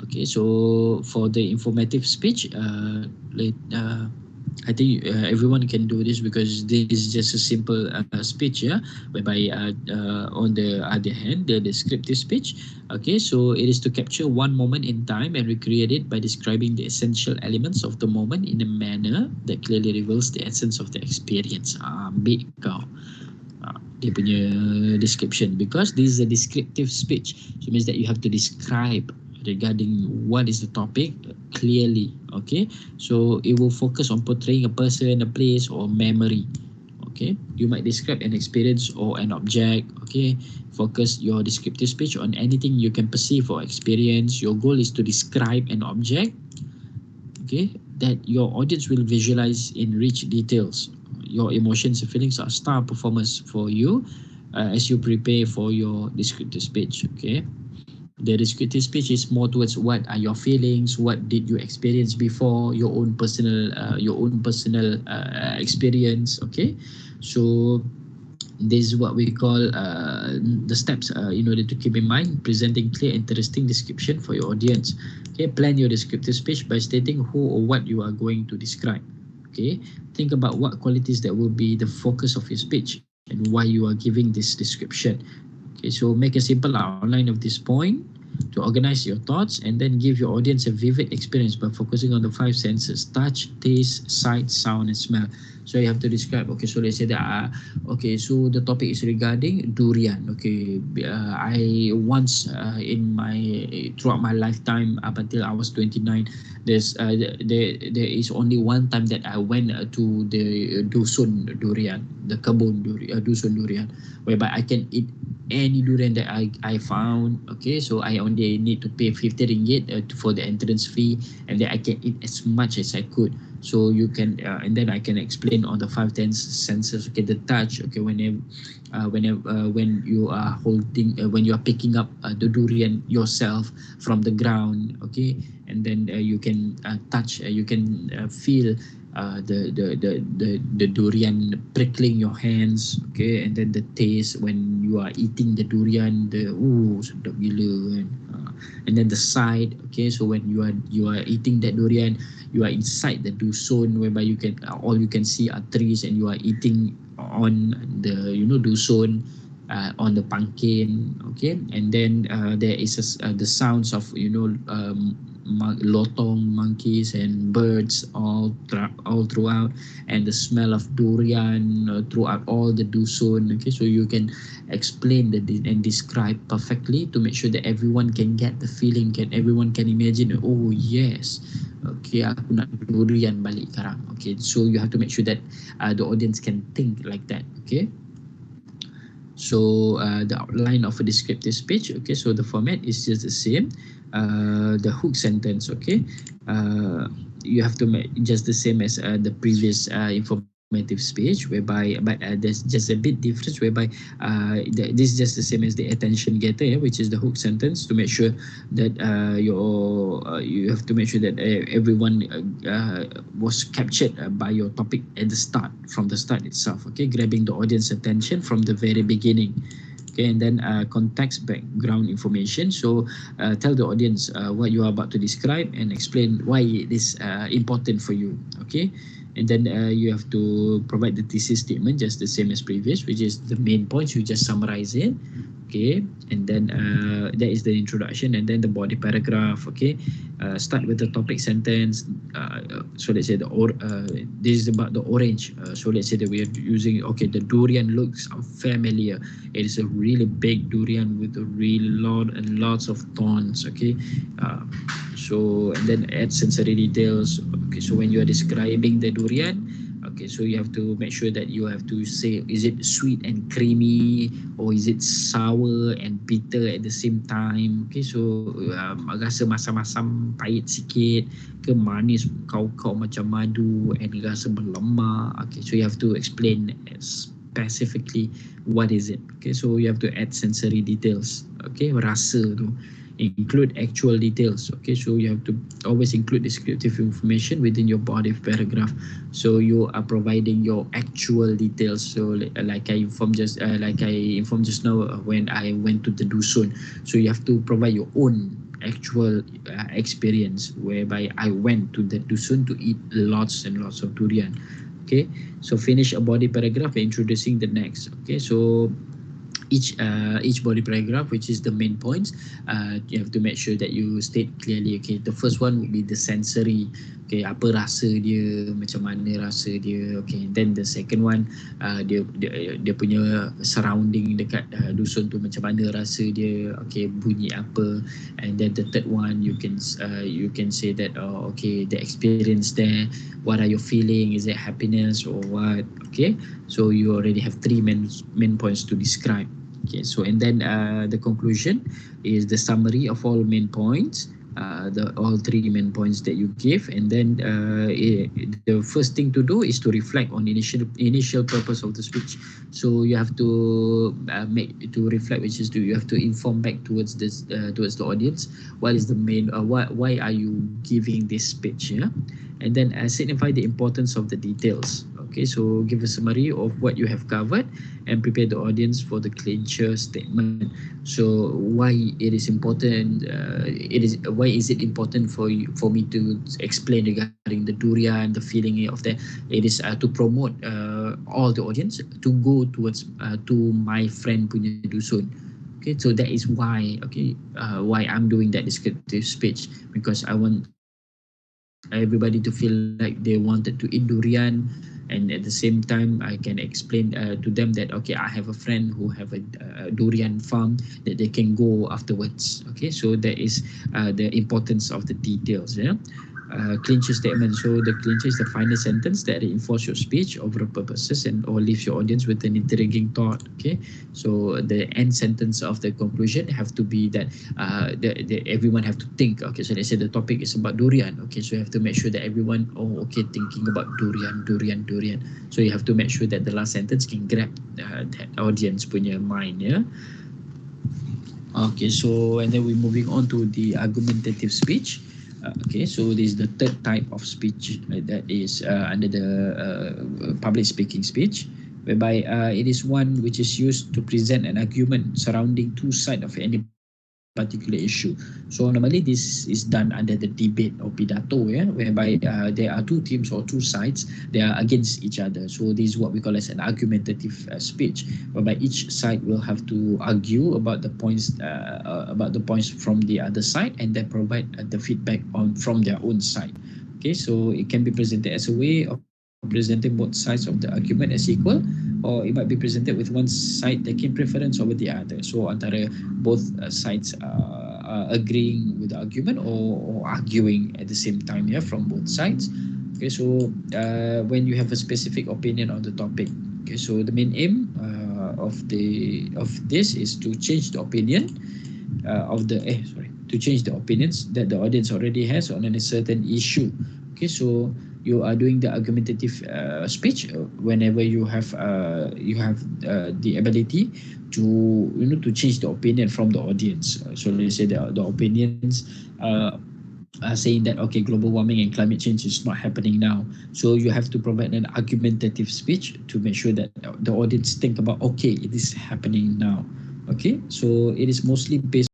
Okay, so for the informative speech, I think everyone can do this because this is just a simple speech, yeah. Whereby on the other hand, the descriptive speech, okay, so it is to capture one moment in time and recreate it by describing the essential elements of the moment in a manner that clearly reveals the essence of the experience. Ambil kau. Dia punya description, because this is a descriptive speech, so it means that you have to describe regarding what is the topic clearly. Okay, so it will focus on portraying a person, a place, or memory. Okay, you might describe an experience or an object. Okay, focus your descriptive speech on anything you can perceive or experience. Your goal is to describe an object, okay, that your audience will visualize in rich details. Your emotions and feelings are star performers for you as you prepare for your descriptive speech. Okay, the descriptive speech is more towards what are your feelings, what did you experience before, your own personal experience. Okay, so this is what we call the steps in order to keep in mind presenting clear, interesting description for your audience. Okay, plan your descriptive speech by stating who or what you are going to describe. Okay, think about what qualities that will be the focus of your speech and why you are giving this description. Okay, so make a simple outline of this point to organize your thoughts and then give your audience a vivid experience by focusing on the five senses: touch, taste, sight, sound, and smell. So you have to describe. Okay, so let's say that okay, so the topic is regarding durian. Okay, I once throughout my lifetime up until I was 29, there is only one time that I went to the dusun durian, the kebun durian, dusun durian, whereby I can eat any durian that I found. Okay, so I only need to pay 50 ringgit for the entrance fee, and then I can eat as much as I could. So you can and then I can explain on the five senses. Okay, the touch. Okay, when you are holding when you are picking up the durian yourself from the ground. Okay, and then you can touch, you can feel the durian prickling your hands. Okay, and then the taste when you are eating the durian, the sedap gila kan. And then the sight. Okay, so when you are eating that durian, you are inside the dusun, whereby you can all you can see are trees, and you are eating on the dusun, on the pumpkin. Okay, and then there is the sounds of lotong, monkeys, and birds all throughout, and the smell of durian throughout all the dusun. Okay, so you can explain and describe perfectly to make sure that everyone can get the feeling, everyone can imagine. Oh yes, okay, aku nak durian balik sekarang. Okay, so you have to make sure that the audience can think like that. Okay. So the outline of a descriptive speech. Okay, so the format is just the same. The hook sentence. Okay, you have to make just the same as the previous informative speech, whereby but there's just a bit difference, whereby this is just the same as the attention getter, which is the hook sentence, to make sure that you have to make sure that everyone was captured by your topic at the start, from the start itself. Okay, grabbing the audience attention from the very beginning. Okay, and then context, background information. So tell the audience what you are about to describe and explain why it is important for you. Okay, and then you have to provide the thesis statement, just the same as previous, which is the main points. You just summarize it. Okay, and then that is the introduction, and then the body paragraph. Okay, start with the topic sentence. So let's say this is about the orange. So let's say that we are using, okay, the durian looks familiar. It is a really big durian with a really lot and lots of thorns. Okay, so and then add sensory details. Okay, so when you are describing the durian, okay, so you have to make sure that you have to say, is it sweet and creamy, or is it sour and bitter at the same time? Okay, so rasa masam-masam pahit sikit, ke manis kau macam madu, and rasa berlemak. Okay, so you have to explain specifically what is it. Okay, so you have to add sensory details. Okay, rasa tu. include actual details. Okay, so you have to always include descriptive information within your body paragraph. So you are providing your actual details. So like I informed just now, when I went to the dusun. So you have to provide your own actual experience, whereby I went to the dusun to eat lots and lots of durian. Okay, so finish a body paragraph introducing the next. Okay, so each body paragraph, which is the main points, you have to make sure that you state clearly. Okay, the first one would be the sensory. Okay, apa rasa dia, macam mana rasa dia. Okay, then the second one, dia punya surrounding dekat dusun tu, macam mana rasa dia. Okay, bunyi apa. And then the third one, you can say that, okay, the experience there, what are you feeling, is it happiness or what. Okay, so you already have three main points to describe. Okay, so and then the conclusion is the summary of all main points, the all three main points that you give. And then the first thing to do is to reflect on initial purpose of the speech. So you have to make to reflect, which is you have to inform back towards towards the audience, what is the main, why are you giving this speech, yeah. And then signify the importance of the details. Okay, so give a summary of what you have covered and prepare the audience for the clincher statement. So why it is important? Why is it important for me to explain regarding the durian, the feeling of that? It is to promote all the audience to go towards to my friend punya dusun. Okay, so that is why, okay, why I'm doing that descriptive speech, because I want everybody to feel like they wanted to eat durian. And at the same time, I can explain to them that, okay, I have a friend who have a durian farm that they can go afterwards. Okay, so that is the importance of the details. Yeah. Clincher statement. So the clincher is the final sentence that reinforces your speech overall purposes and or leaves your audience with an intriguing thought. Okay, so the end sentence of the conclusion have to be that everyone have to think. Okay, so let's say the topic is about durian. Okay, so you have to make sure that everyone, thinking about durian. So you have to make sure that the last sentence can grab that audience punya mind. Yeah. Okay, so and then we're moving on to the argumentative speech. Okay, so this is the third type of speech that is under the public speaking speech, whereby it is one which is used to present an argument surrounding two sides of any particular issue. So normally this is done under the debate or pidato, yeah, whereby there are two teams or two sides, they are against each other. So this is what we call as an argumentative speech, whereby each side will have to argue about the points from the other side, and then provide the feedback from their own side. Okay, so it can be presented as a way of presenting both sides of the argument as equal, or it might be presented with one side taking preference over the other. So antara both sides agreeing with the argument, or arguing at the same time, yeah, from both sides. Okay, so when you have a specific opinion on the topic, okay, so the main aim of this is to change the opinion to change the opinions that the audience already has on a certain issue. Okay, so you are doing the argumentative speech whenever you have the ability to to change the opinion from the audience. So let's say the opinions are saying that, okay, global warming and climate change is not happening now. So you have to provide an argumentative speech to make sure that the audience think about, okay, it is happening now. Okay, so it is mostly based